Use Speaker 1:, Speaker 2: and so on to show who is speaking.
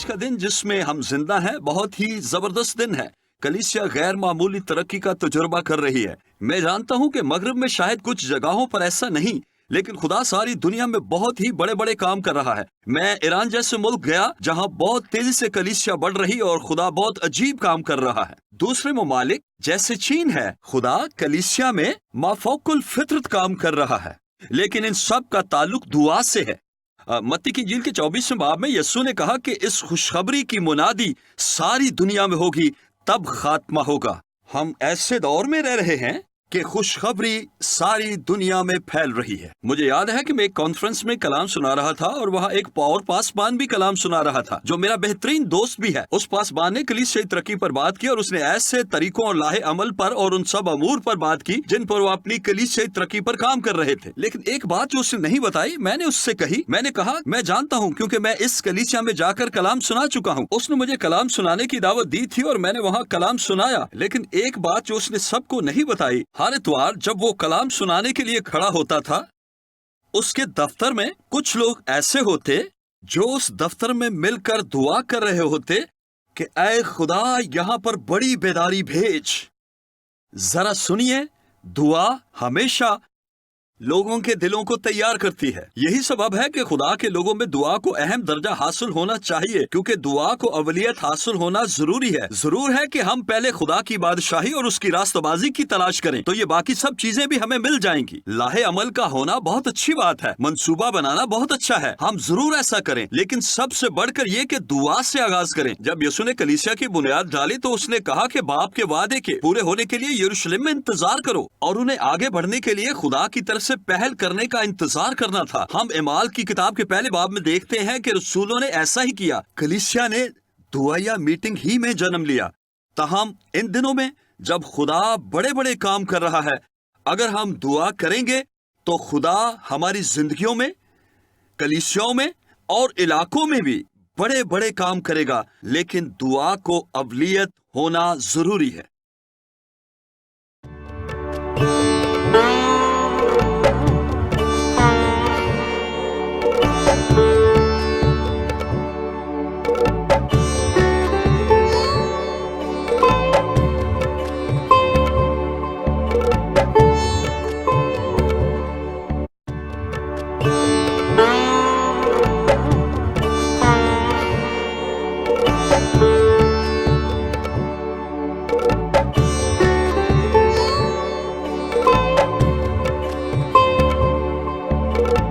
Speaker 1: آج کا دن جس میں ہم زندہ ہیں بہت ہی زبردست دن ہے. کلیسیا غیر معمولی ترقی کا تجربہ کر رہی ہے. میں جانتا ہوں کہ مغرب میں شاید کچھ جگہوں پر ایسا نہیں، لیکن خدا ساری دنیا میں بہت ہی بڑے بڑے کام کر رہا ہے. میں ایران جیسے ملک گیا جہاں بہت تیزی سے کلیسیا بڑھ رہی اور خدا بہت عجیب کام کر رہا ہے. دوسرے ممالک جیسے چین ہے، خدا کلیسیا میں مافوق الفطرت کام کر رہا ہے، لیکن ان سب کا تعلق دعا سے ہے. متی کی انجیل کے 24ویں باب میں یسوع نے کہا کہ اس خوشخبری کی منادی ساری دنیا میں ہوگی تب خاتمہ ہوگا. ہم ایسے دور میں رہ رہے ہیں کہ خوشخبری ساری دنیا میں پھیل رہی ہے. مجھے یاد ہے کہ میں ایک کانفرنس میں کلام سنا رہا تھا اور وہاں ایک اور پاسبان بھی کلام سنا رہا تھا جو میرا بہترین دوست بھی ہے. اس پاسبان نے کلیسیائی ترقی پر بات کی اور اس نے ایسے طریقوں اور لاہے عمل پر اور ان سب امور پر بات کی جن پر وہ اپنی کلیسیائی ترقی پر کام کر رہے تھے. لیکن ایک بات جو اس نے نہیں بتائی، میں نے اس سے کہی. میں نے کہا میں جانتا ہوں کیونکہ میں اس کلیسیا میں جا کر کلام سنا چکا ہوں. اس نے مجھے کلام سنانے کی دعوت دی تھی اور میں نے وہاں کلام سنایا. لیکن ایک بات جو اس نے سب کو نہیں بتائی، ہر اتوار جب وہ کلام سنانے کے لیے کھڑا ہوتا تھا، اس کے دفتر میں کچھ لوگ ایسے ہوتے جو اس دفتر میں مل کر دعا کر رہے ہوتے کہ اے خدا یہاں پر بڑی بیداری بھیج. ذرا سنیے، دعا ہمیشہ لوگوں کے دلوں کو تیار کرتی ہے. یہی سبب ہے کہ خدا کے لوگوں میں دعا کو اہم درجہ حاصل ہونا چاہیے، کیونکہ دعا کو اولیت حاصل ہونا ضروری ہے. ضرور ہے کہ ہم پہلے خدا کی بادشاہی اور اس کی راستہ بازی کی تلاش کریں تو یہ باقی سب چیزیں بھی ہمیں مل جائیں گی. لاہے عمل کا ہونا بہت اچھی بات ہے، منصوبہ بنانا بہت اچھا ہے، ہم ضرور ایسا کریں، لیکن سب سے بڑھ کر یہ کہ دعا سے آغاز کریں. جب یسوع نے کلیسیا کی بنیاد ڈالی تو اس نے کہا کہ باپ کے وعدے کے پورے ہونے کے لیے یروشلم میں انتظار کرو، اور انہیں آگے بڑھنے کے لیے خدا کی طرف سے پہل کرنے کا انتظار کرنا تھا. ہم اعمال کی کتاب کے پہلے باب میں دیکھتے ہیں کہ رسولوں نے ایسا ہی کیا. کلیسیا نے دعائیا میٹنگ ہی میں جنم لیا. تاہم ان دنوں میں جب خدا بڑے بڑے کام کر رہا ہے، اگر ہم دعا کریں گے تو خدا ہماری زندگیوں میں، کلیسیاؤں میں اور علاقوں میں بھی بڑے بڑے کام کرے گا. لیکن دعا کو اولیت ہونا ضروری ہے.